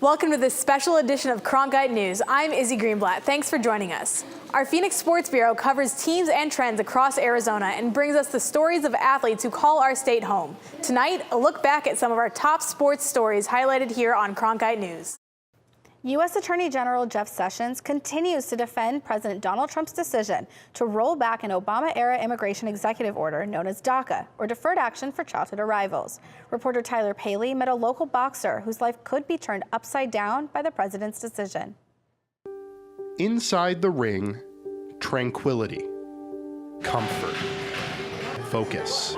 Welcome to this special edition of Cronkite News. I'm Izzy Greenblatt. Thanks for joining us. Our Phoenix Sports Bureau covers teams and trends across Arizona and brings us the stories of athletes who call our state home. Tonight, a look back at some of our top sports stories highlighted here on Cronkite News. U.S. Attorney General Jeff Sessions continues to defend President Donald Trump's decision to roll back an Obama-era immigration executive order known as DACA, or Deferred Action for Childhood Arrivals. Reporter Tyler Paley met a local boxer whose life could be turned upside down by the president's decision. Inside the ring, tranquility, comfort, focus.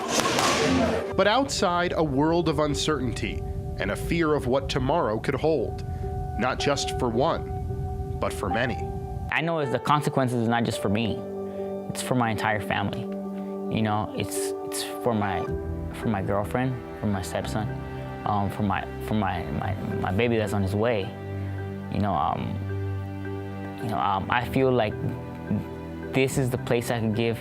But outside, a world of uncertainty and a fear of what tomorrow could hold. Not just for one, but for many. I know the consequences is not just for me, it's for my entire family. You know, it's for my girlfriend, for my stepson, for my baby that's on his way. I feel like this is the place I can give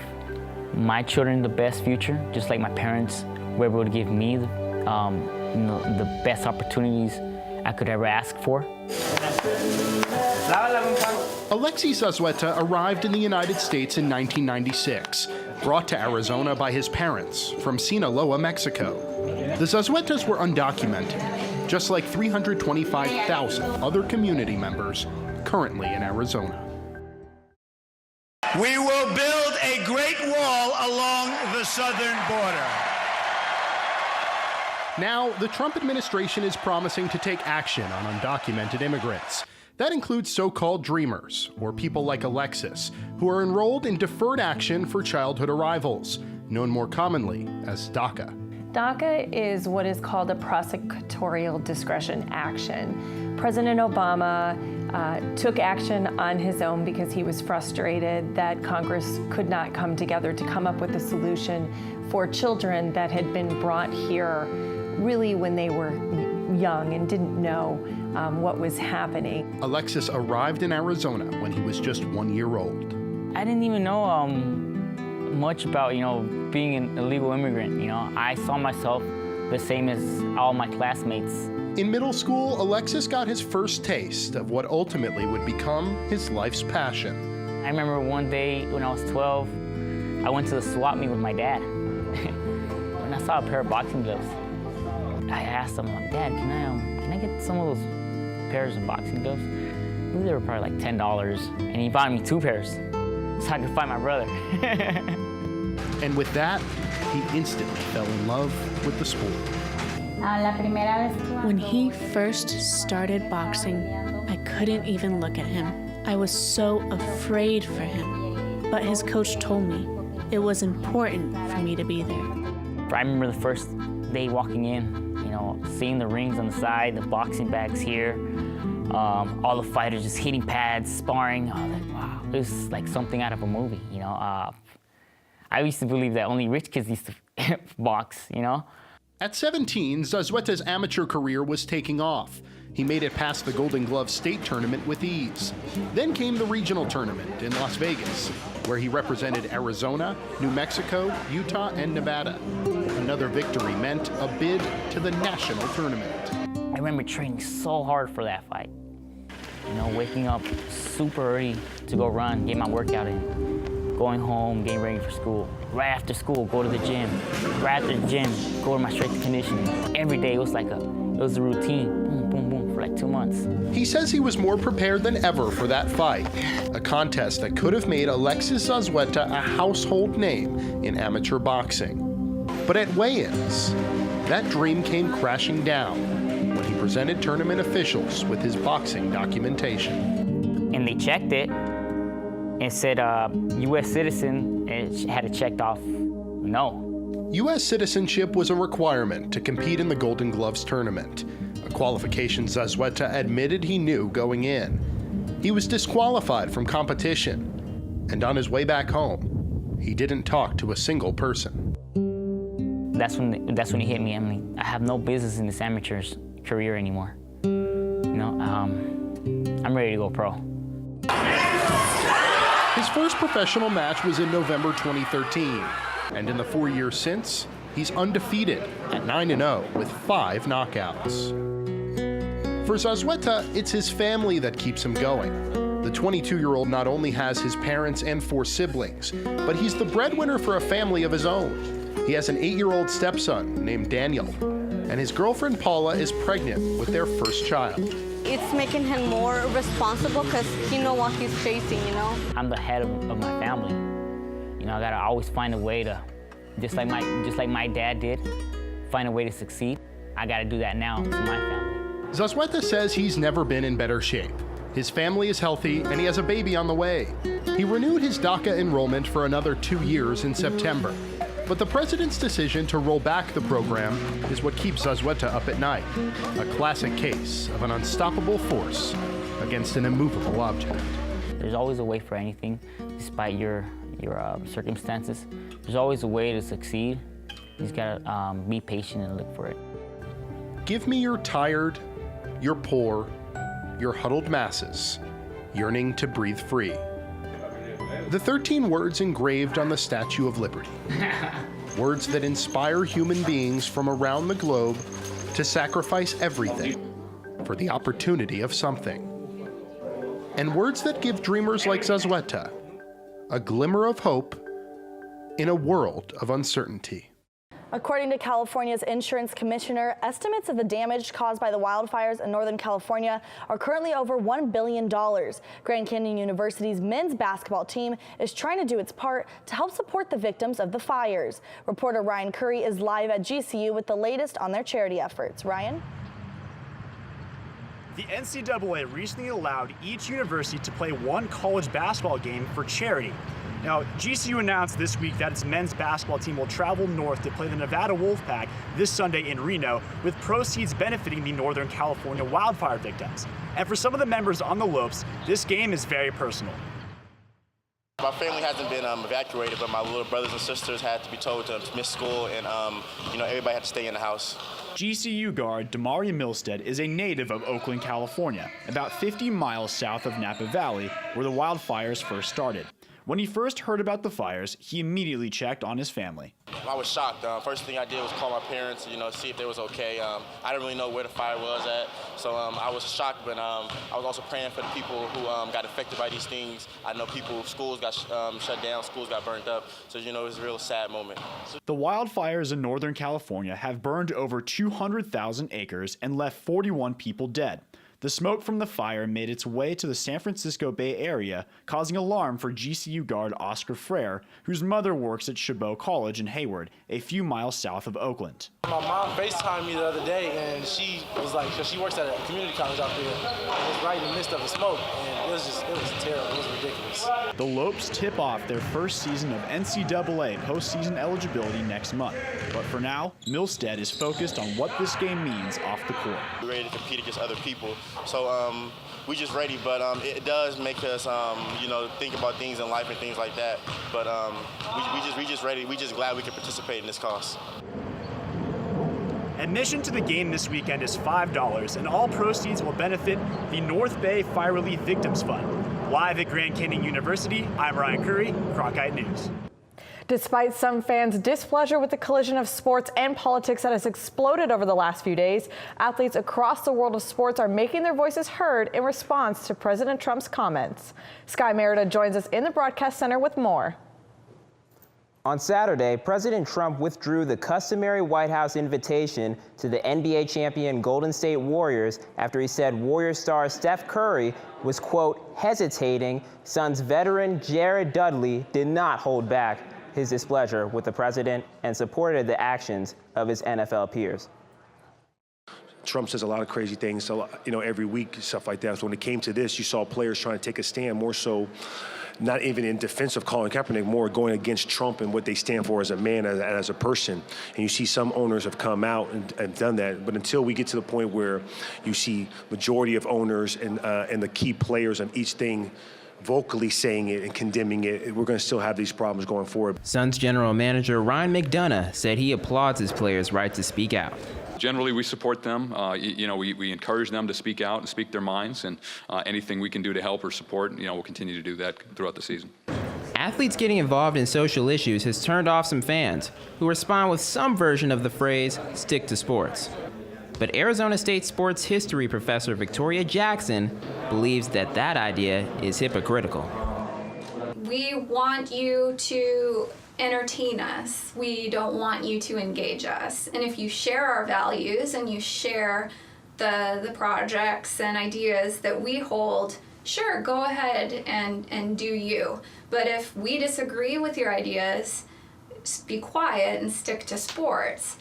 my children the best future, just like my parents were able to give me the best opportunities I could ever ask for. Alexi Zazueta arrived in the United States in 1996, brought to Arizona by his parents from Sinaloa, Mexico. The Zazuetas were undocumented, just like 325,000 other community members currently in Arizona. We will build a great wall along the southern border. Now, the Trump administration is promising to take action on undocumented immigrants. That includes so-called dreamers, or people like Alexis, who are enrolled in Deferred Action for Childhood Arrivals, known more commonly as DACA. DACA is what is called a prosecutorial discretion action. President Obama took action on his own because he was frustrated that Congress could not come together to come up with a solution for children that had been brought here really when they were young and didn't know what was happening. Alexis arrived in Arizona when he was just 1 year old. I didn't even know much about, being an illegal immigrant. I saw myself the same as all my classmates. In middle school, Alexis got his first taste of what ultimately would become his life's passion. I remember one day when I was 12, I went to the swap meet with my dad. And I saw a pair of boxing gloves. I asked him, Dad, can I get some of those pairs of boxing gloves? I think they were probably like $10, and he bought me 2 pairs so I could find my brother. And with that, he instantly fell in love with the sport. When he first started boxing, I couldn't even look at him. I was so afraid for him. But his coach told me it was important for me to be there. I remember the first day walking in, seeing the rings on the side, the boxing bags here, all the fighters just hitting pads, sparring. I was like, wow, it was like something out of a movie, I used to believe that only rich kids used to box, At 17, Zazueta's amateur career was taking off. He made it past the Golden Glove State Tournament with ease. Then came the regional tournament in Las Vegas, where he represented Arizona, New Mexico, Utah, and Nevada. Another victory meant a bid to the national tournament. I remember training so hard for that fight. Waking up super early to go run, get my workout in. Going home, getting ready for school. Right after school, go to the gym. Right after the gym, go to my strength and conditioning. Every day it was a routine. Boom, boom, boom, for like 2 months. He says he was more prepared than ever for that fight, a contest that could have made Alexis Zazueta a household name in amateur boxing. But at weigh-ins, that dream came crashing down when he presented tournament officials with his boxing documentation. And they checked it. It said U.S. citizen, and it had it checked off no. U.S. citizenship was a requirement to compete in the Golden Gloves tournament, a qualification Zazueta admitted he knew going in. He was disqualified from competition, and on his way back home, he didn't talk to a single person. That's when it hit me. I have no business in this amateur's career anymore. I'm ready to go pro. His first professional match was in November 2013, and in the 4 years since, he's undefeated at 9-0 with 5 knockouts. For Zazueta, it's his family that keeps him going. The 22-year-old not only has his parents and 4 siblings, but he's the breadwinner for a family of his own. He has an 8-year-old stepson named Daniel, and his girlfriend Paula is pregnant with their first child. It's making him more responsible because he knows what he's facing, you know? I'm the head of my family. You know, I gotta always find a way to, just like my dad did, find a way to succeed. I gotta do that now to my family. Zazueta says he's never been in better shape. His family is healthy and he has a baby on the way. He renewed his DACA enrollment for another 2 years in September. But the president's decision to roll back the program is what keeps Zazueta up at night. A classic case of an unstoppable force against an immovable object. There's always a way for anything, despite your circumstances. There's always a way to succeed. You just gotta be patient and look for it. Give me your tired, your poor, your huddled masses, yearning to breathe free. The 13 words engraved on the Statue of Liberty. Words that inspire human beings from around the globe to sacrifice everything for the opportunity of something. And words that give dreamers like Zazueta a glimmer of hope in a world of uncertainty. According to California's insurance commissioner, estimates of the damage caused by the wildfires in Northern California are currently over $1 billion. Grand Canyon University's men's basketball team is trying to do its part to help support the victims of the fires. Reporter Ryan Curry is live at GCU with the latest on their charity efforts. Ryan? The NCAA recently allowed each university to play one college basketball game for charity. Now, GCU announced this week that its men's basketball team will travel north to play the Nevada Wolfpack this Sunday in Reno, with proceeds benefiting the Northern California wildfire victims. And for some of the members on the Lopes, this game is very personal. My family hasn't been evacuated, but my little brothers and sisters had to be told to miss school, and everybody had to stay in the house. GCU guard Demaria Milstead is a native of Oakland, California, about 50 miles south of Napa Valley, where the wildfires first started. When he first heard about the fires, he immediately checked on his family. I was shocked. First thing I did was call my parents, see if they was okay. I didn't really know where the fire was at, so I was shocked, but I was also praying for the people who got affected by these things. I know schools got shut down, schools got burnt up, so it was a real sad moment. The wildfires in Northern California have burned over 200,000 acres and left 41 people dead. The smoke from the fire made its way to the San Francisco Bay Area, causing alarm for GCU guard Oscar Frere, whose mother works at Chabot College in Hayward, a few miles south of Oakland. My mom FaceTimed me the other day, and she was like, because she works at a community college out there, it was right in the midst of the smoke, and it was terrible, it was ridiculous. The Lopes tip off their first season of NCAA postseason eligibility next month. But for now, Milstead is focused on what this game means off the court. We're ready to compete against other people, so we're just ready, but it does make us, think about things in life and things like that. But we just ready. We just glad we can participate in this cause. Admission to the game this weekend is $5, and all proceeds will benefit the North Bay Fire Relief Victims Fund. Live at Grand Canyon University, I'm Ryan Curry, Cronkite News. Despite some fans' displeasure with the collision of sports and politics that has exploded over the last few days, athletes across the world of sports are making their voices heard in response to President Trump's comments. Sky Merida joins us in the broadcast center with more. On Saturday, President Trump withdrew the customary White House invitation to the NBA champion Golden State Warriors after he said Warriors star Steph Curry was, quote, hesitating. Suns veteran Jared Dudley did not hold back his displeasure with the president and supported the actions of his NFL peers. Trump says a lot of crazy things, so, every week, stuff like that. So when it came to this, you saw players trying to take a stand, more so not even in defense of Colin Kaepernick, more going against Trump and what they stand for as a man and as a person. And you see some owners have come out and done that. But until we get to the point where you see majority of owners and the key players on each thing vocally saying it and condemning it, we're going to still have these problems going forward. Suns general manager Ryan McDonough said he applauds his players' right to speak out. Generally, we support them. We encourage them to speak out and speak their minds, and anything we can do to help or support, we'll continue to do that throughout the season. Athletes getting involved in social issues has turned off some fans who respond with some version of the phrase, stick to sports. But Arizona State sports history professor Victoria Jackson believes that that idea is hypocritical. We want you to entertain us. We don't want you to engage us. And if you share our values and you share the projects and ideas that we hold, sure, go ahead and do you. But if we disagree with your ideas, be quiet and stick to sports.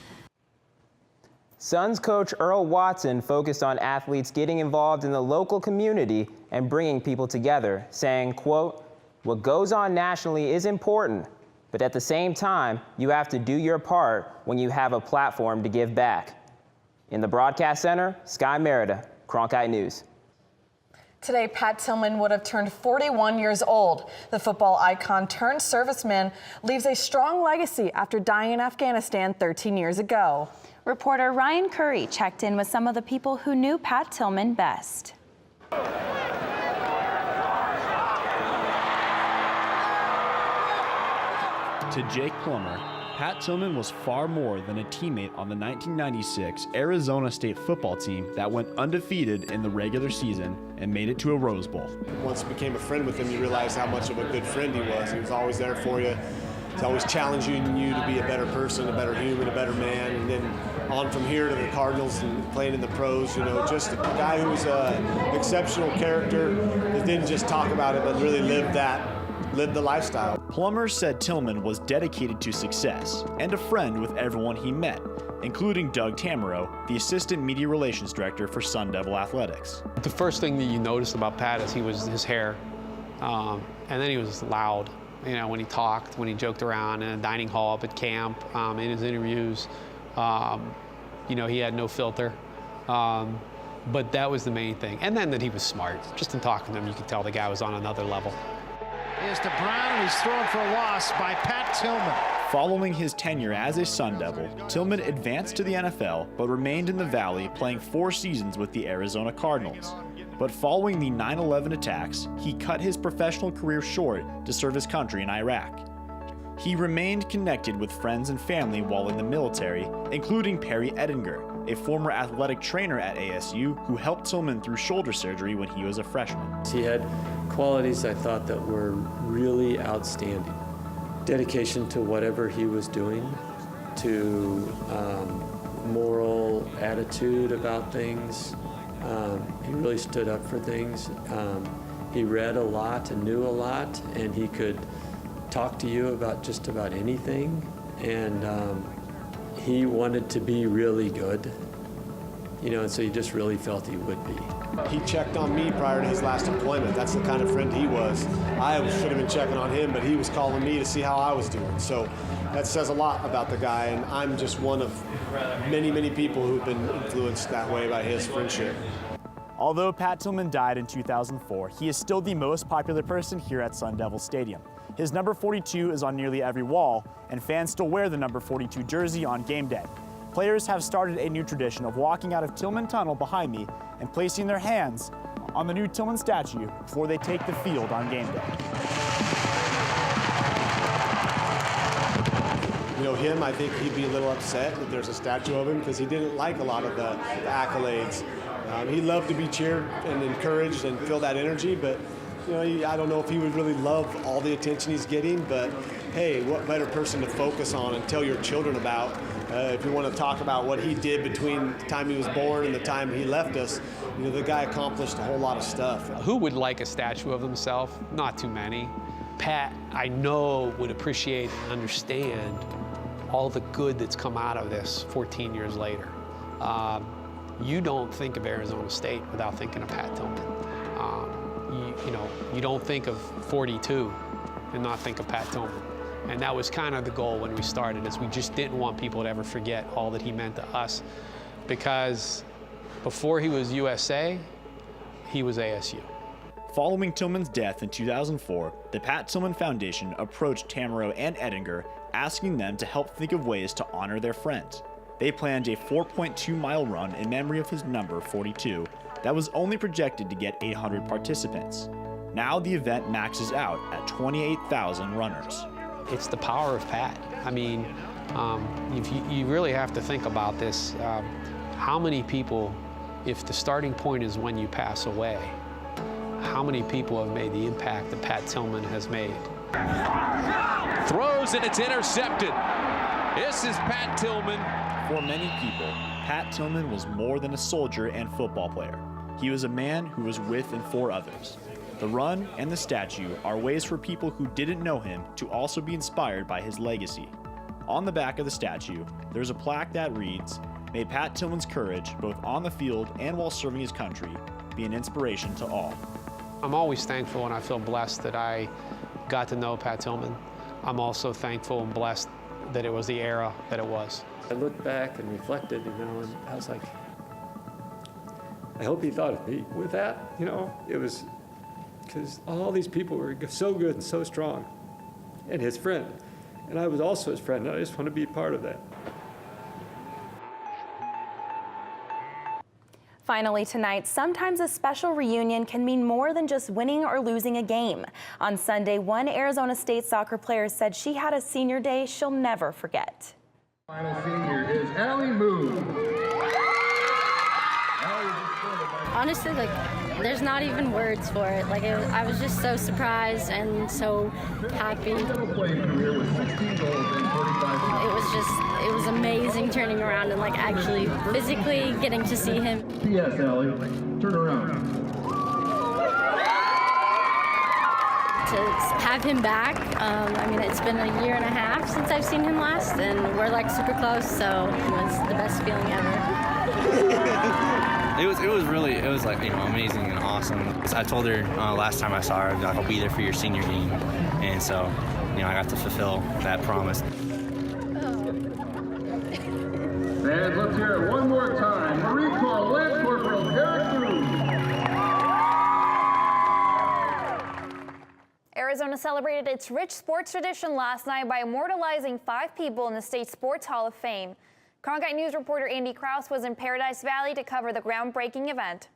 Suns coach Earl Watson focused on athletes getting involved in the local community and bringing people together, saying, quote, "What goes on nationally is important, but at the same time, you have to do your part when you have a platform to give back." In the broadcast center, Sky Merida, Cronkite News. Today, Pat Tillman would have turned 41 years old. The football icon turned serviceman leaves a strong legacy after dying in Afghanistan 13 years ago. Reporter Ryan Curry checked in with some of the people who knew Pat Tillman best. To Jake Plummer, Pat Tillman was far more than a teammate on the 1996 Arizona State football team that went undefeated in the regular season and made it to a Rose Bowl. Once you became a friend with him, you realized how much of a good friend he was. He was always there for you. He's always challenging you to be a better person, a better human, a better man. And then on from here to the Cardinals and playing in the pros, you know, just a guy who was an exceptional character that didn't just talk about it, but really lived the lifestyle. Plummer said Tillman was dedicated to success and a friend with everyone he met, including Doug Tamero, the assistant media relations director for Sun Devil Athletics. The first thing that you noticed about Pat is his hair, and then he was loud. You know, when he talked, when he joked around in a dining hall up at camp, in his interviews, you know, he had no filter. But that was the main thing. And then that he was smart. Just in talking to him, you could tell the guy was on another level. Here's to Brown, and he's thrown for a loss by Pat Tillman. Following his tenure as a Sun Devil, Tillman advanced to the NFL, but remained in the Valley, playing 4 seasons with the Arizona Cardinals. But following the 9/11 attacks, he cut his professional career short to serve his country in Iraq. He remained connected with friends and family while in the military, including Perry Edinger, a former athletic trainer at ASU who helped Tillman through shoulder surgery when he was a freshman. He had qualities I thought that were really outstanding. Dedication to whatever he was doing, to moral attitude about things. He really stood up for things. He read a lot and knew a lot, and he could talk to you about just about anything. And he wanted to be really good, you know, and so you just really felt he would be. He checked on me prior to his last employment. That's the kind of friend he was. I should have been checking on him, but he was calling me to see how I was doing. So that says a lot about the guy, and I'm just one of many, many people who've been influenced that way by his friendship. Although Pat Tillman died in 2004, he is still the most popular person here at Sun Devil Stadium. His number 42 is on nearly every wall, and fans still wear the number 42 jersey on game day. Players have started a new tradition of walking out of Tillman Tunnel behind me and placing their hands on the new Tillman statue before they take the field on game day. You know him, I think he'd be a little upset that there's a statue of him because he didn't like a lot of the accolades. He loved to be cheered and encouraged and feel that energy, but you know, I don't know if he would really love all the attention he's getting, but hey, what better person to focus on and tell your children about if you want to talk about what he did between the time he was born and the time he left us. You know, the guy accomplished a whole lot of stuff. Who would like a statue of himself? Not too many. Pat, I know, would appreciate and understand all the good that's come out of this 14 years later. You don't think of Arizona State without thinking of Pat Tillman. You know, you don't think of 42 and not think of Pat Tillman. And that was kind of the goal when we started, is we just didn't want people to ever forget all that he meant to us, because before he was USA, he was ASU. Following Tillman's death in 2004, the Pat Tillman Foundation approached Tamero and Edinger, asking them to help think of ways to honor their friend. They planned a 4.2-mile run in memory of his number 42 that was only projected to get 800 participants. Now the event maxes out at 28,000 runners. It's the power of Pat. I mean, if you really have to think about this. How many people, if the starting point is when you pass away, how many people have made the impact that Pat Tillman has made? Throws and it's intercepted. This is Pat Tillman. For many people, Pat Tillman was more than a soldier and football player. He was a man who was with and for others. The run and the statue are ways for people who didn't know him to also be inspired by his legacy. On the back of the statue, there's a plaque that reads, "May Pat Tillman's courage, both on the field and while serving his country, be an inspiration to all." I'm always thankful and I feel blessed that I got to know Pat Tillman. I'm also thankful and blessed that it was the era that it was. I looked back and reflected, and I was like, I hope he thought of me with that, It was because all these people were so good and so strong, and his friend. And I was also his friend, and I just want to be part of that. Finally tonight, sometimes a special reunion can mean more than just winning or losing a game. On Sunday, one Arizona State soccer player said she had a senior day she'll never forget. Final senior is Allie Moon. Honestly, there's not even words for it. I was just so surprised and so happy. It was amazing turning around and actually physically getting to see him. Yes, Allie, turn around. To have him back, it's been a year and a half since I've seen him last, and we're super close, so it was the best feeling ever. It was amazing and awesome. I told her last time I saw her, I'll be there for your senior game, and so I got to fulfill that promise. And let's hear it one more time. Marine Corps Lance Corporal Eric Cruz. Arizona celebrated its rich sports tradition last night by immortalizing 5 people in the state Sports Hall of Fame. Cronkite News reporter Andy Krause was in Paradise Valley to cover the groundbreaking event.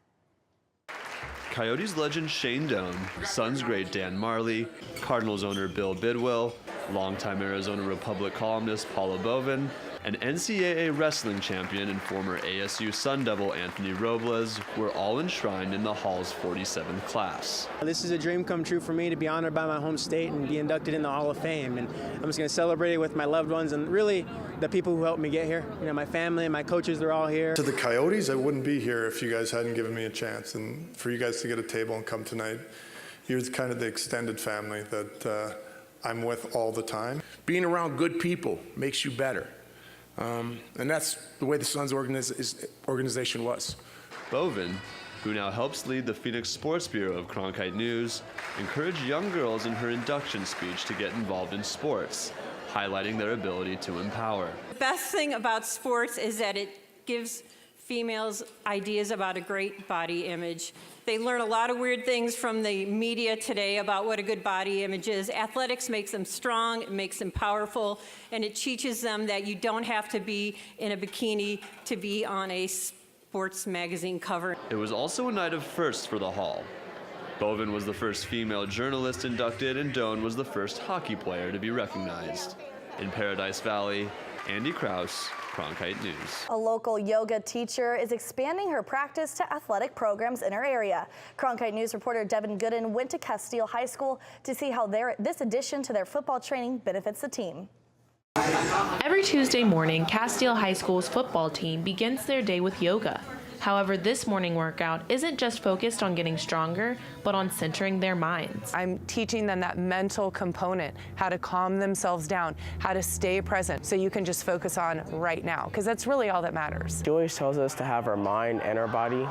Coyotes legend Shane Doan, Suns great Dan Marley, Cardinals owner Bill Bidwell, longtime Arizona Republic columnist Paula Bovin, and NCAA wrestling champion and former ASU Sun Devil Anthony Robles were all enshrined in the Hall's 47th class. This is a dream come true for me to be honored by my home state and be inducted in the Hall of Fame. And I'm just going to celebrate it with my loved ones and really the people who helped me get here. My family and my coaches, they're all here. To the Coyotes, I wouldn't be here if you guys hadn't given me a chance. And for you guys to get a table and come tonight, you're kind of the extended family that I'm with all the time. Being around good people makes you better. And that's the way the Suns organization was. Bovin, who now helps lead the Phoenix Sports Bureau of Cronkite News, encouraged young girls in her induction speech to get involved in sports, highlighting their ability to empower. The best thing about sports is that it gives females ideas about a great body image. They learn a lot of weird things from the media today about what a good body image is. Athletics makes them strong, it makes them powerful, and it teaches them that you don't have to be in a bikini to be on a sports magazine cover. It was also a night of firsts for the Hall. Bovin was the first female journalist inducted, and Doan was the first hockey player to be recognized. In Paradise Valley, Andy Krause, Cronkite News. A local yoga teacher is expanding her practice to athletic programs in her area. Cronkite News reporter Devin Gooden went to Castile High School to see how this addition to their football training benefits the team. Every Tuesday morning, Castile High School's football team begins their day with yoga. However, this morning workout isn't just focused on getting stronger, but on centering their minds. I'm teaching them that mental component, how to calm themselves down, how to stay present, so you can just focus on right now, because that's really all that matters. She always tells us to have our mind and our body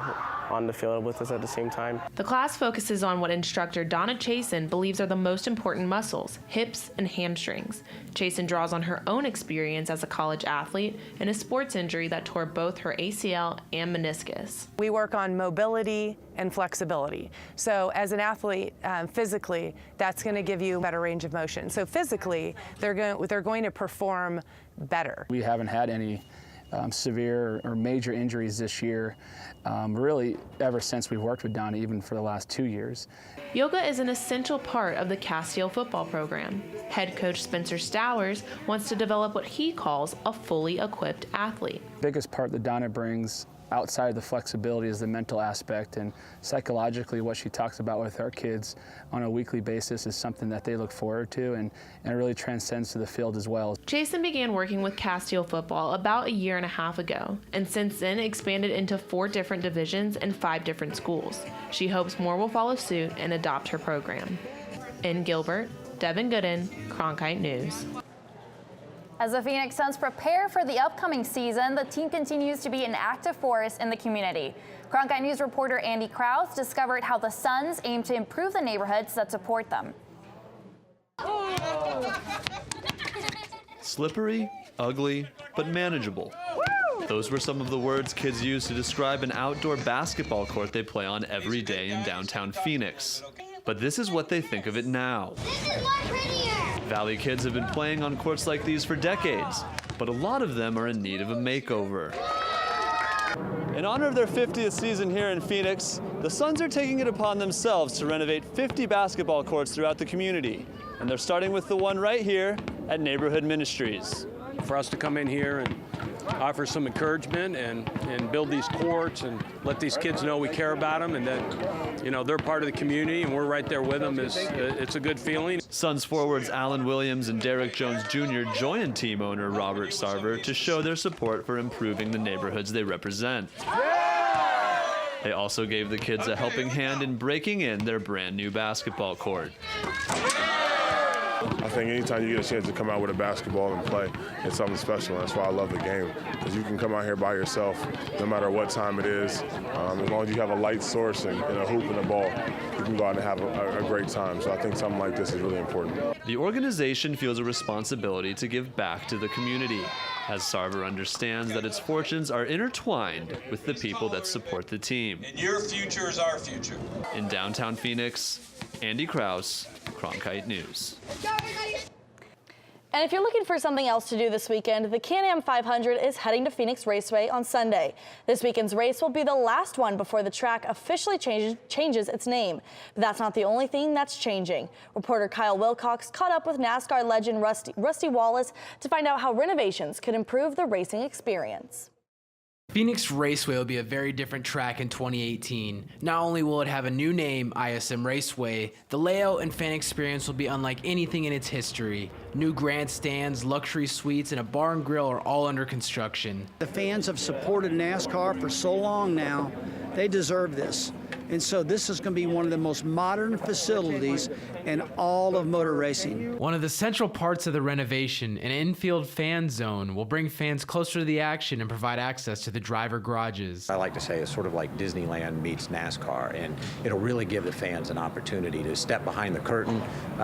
on the field with us at the same time. The class focuses on what instructor Donna Chasen believes are the most important muscles, hips and hamstrings. Chasen draws on her own experience as a college athlete and a sports injury that tore both her ACL and meniscus. We work on mobility and flexibility. So as an athlete, physically, that's going to give you a better range of motion. So physically, they're going to perform better. We haven't had any severe or major injuries this year, really ever since we've worked with Donna, even for the last 2 years. Yoga is an essential part of the Castile football program. Head coach Spencer Stowers wants to develop what he calls a fully equipped athlete. The biggest part that Donna brings outside of the flexibility is the mental aspect, and psychologically what she talks about with our kids on a weekly basis is something that they look forward to, and it really transcends to the field as well. Jason began working with Castile football about a year and a half ago, and since then expanded into 4 different divisions and 5 different schools. She hopes more will follow suit and adopt her program. In Gilbert, Devin Gooden, Cronkite News. As the Phoenix Suns prepare for the upcoming season, the team continues to be an active force in the community. Cronkite News reporter Andy Krause discovered how the Suns aim to improve the neighborhoods that support them. Slippery, ugly, but manageable. Those were some of the words kids used to describe an outdoor basketball court they play on every day in downtown Phoenix. But this is what they think of it now. This is more prettier. Valley kids have been playing on courts like these for decades, but a lot of them are in need of a makeover. In honor of their 50th season here in Phoenix, the Suns are taking it upon themselves to renovate 50 basketball courts throughout the community. And they're starting with the one right here at Neighborhood Ministries. For us to come in here and offer some encouragement and build these courts and let these kids know we care about them and that, you know, they're part of the community and we're right there with them, it's a good feeling. Suns forwards Alan Williams and Derek Jones Jr. joined team owner Robert Sarver to show their support for improving the neighborhoods they represent. They also gave the kids a helping hand in breaking in their brand new basketball court. I think anytime you get a chance to come out with a basketball and play, it's something special. That's why I love the game, because you can come out here by yourself no matter what time it is. As long as you have a light source and a hoop and a ball, you can go out and have a great time. So I think something like this is really important. The organization feels a responsibility to give back to the community, as Sarver understands that its fortunes are intertwined with the people that support the team. And your future is our future. In downtown Phoenix, Andy Krause, Cronkite News. And if you're looking for something else to do this weekend, the Can-Am 500 is heading to Phoenix Raceway on Sunday. This weekend's race will be the last one before the track officially changes its name. But that's not the only thing that's changing. Reporter Kyle Wilcox caught up with NASCAR legend Rusty Wallace to find out how renovations could improve the racing experience. Phoenix Raceway will be a very different track in 2018. Not only will it have a new name, ISM Raceway, the layout and fan experience will be unlike anything in its history. New grandstands, luxury suites, and a bar and grill are all under construction. The fans have supported NASCAR for so long now, they deserve this. And so this is going to be one of the most modern facilities in all of motor racing. One of the central parts of the renovation, an infield fan zone, will bring fans closer to the action and provide access to the driver garages. I like to say it's sort of like Disneyland meets NASCAR, and it'll really give the fans an opportunity to step behind the curtain,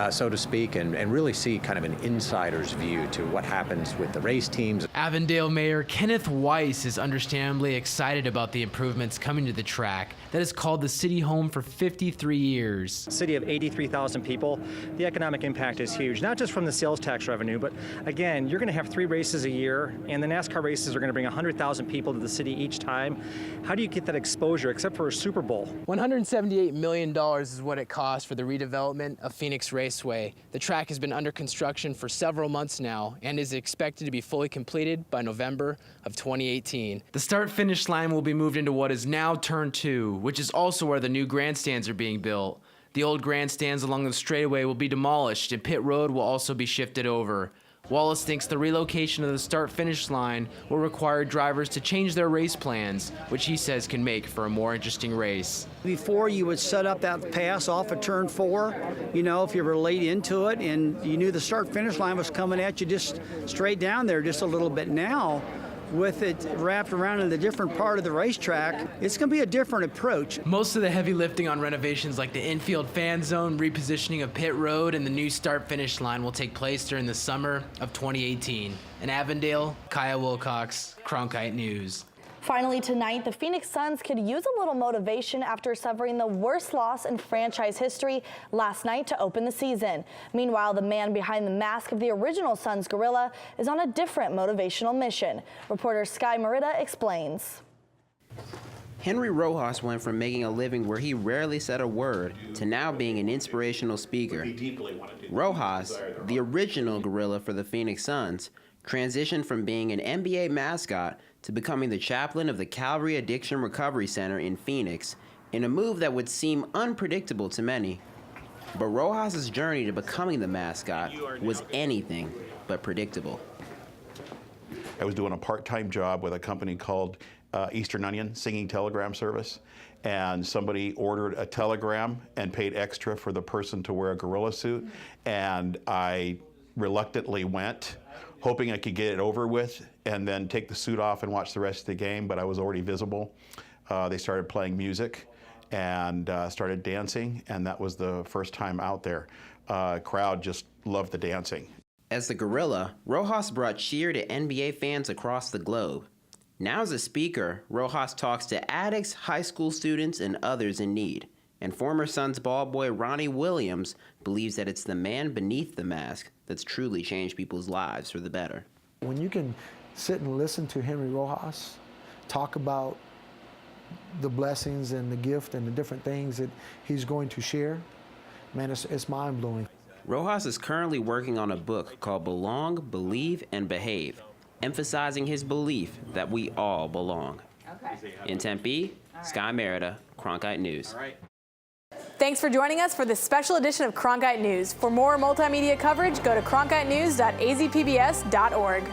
so to speak, and really see kind of an insider's view to what happens with the race teams. Avondale Mayor Kenneth Weiss is understandably excited about the improvements coming to the track that has called the city home for 53 years. A city of 83,000 people, the economic impact is huge, not just from the sales tax revenue, but again, you're going to have 3 races a year, and the NASCAR races are going to bring 100,000 people to the city each time. How do you get that exposure except for a Super Bowl? $178 million is what it costs for the redevelopment of Phoenix Raceway. The track has been under construction for several months now and is expected to be fully completed by November of 2018. The start-finish line will be moved into what is now Turn 2, which is also where the new grandstands are being built. The old grandstands along the straightaway will be demolished and pit road will also be shifted over. Wallace thinks the relocation of the start-finish line will require drivers to change their race plans, which he says can make for a more interesting race. Before you would set up that pass off of turn 4, you know, if you were late into it and you knew the start-finish line was coming at you just straight down there just a little bit. Now, with it wrapped around in the different part of the racetrack, it's going to be a different approach. Most of the heavy lifting on renovations like the infield fan zone, repositioning of pit road, and the new start-finish line will take place during the summer of 2018. In Avondale, Kyle Wilcox, Cronkite News. Finally tonight, the Phoenix Suns could use a little motivation after suffering the worst loss in franchise history last night to open the season. Meanwhile, the man behind the mask of the original Suns gorilla is on a different motivational mission. Reporter Sky Merida explains. Henry Rojas went from making a living where he rarely said a word to now being an inspirational speaker. Rojas, the original gorilla for the Phoenix Suns, transitioned from being an NBA mascot to becoming the chaplain of the Calvary Addiction Recovery Center in Phoenix, in a move that would seem unpredictable to many. But Rojas' journey to becoming the mascot was anything but predictable. I was doing a part-time job with a company called Eastern Onion Singing Telegram Service, and somebody ordered a telegram and paid extra for the person to wear a gorilla suit, and I reluctantly went, hoping I could get it over with and then take the suit off and watch the rest of the game, but I was already visible. They started playing music and started dancing, and that was the first time out there. Crowd just loved the dancing. As the gorilla, Rojas brought cheer to NBA fans across the globe. Now as a speaker, Rojas talks to addicts, high school students, and others in need. And former Suns ball boy Ronnie Williams believes that it's the man beneath the mask that's truly changed people's lives for the better. When you can sit and listen to Henry Rojas talk about the blessings and the gift and the different things that he's going to share, man, it's mind-blowing. Rojas is currently working on a book called Belong, Believe, and Behave, emphasizing his belief that we all belong. In Tempe, Sky Merida, Cronkite News. Thanks for joining us for this special edition of Cronkite News. For more multimedia coverage, go to cronkitenews.azpbs.org.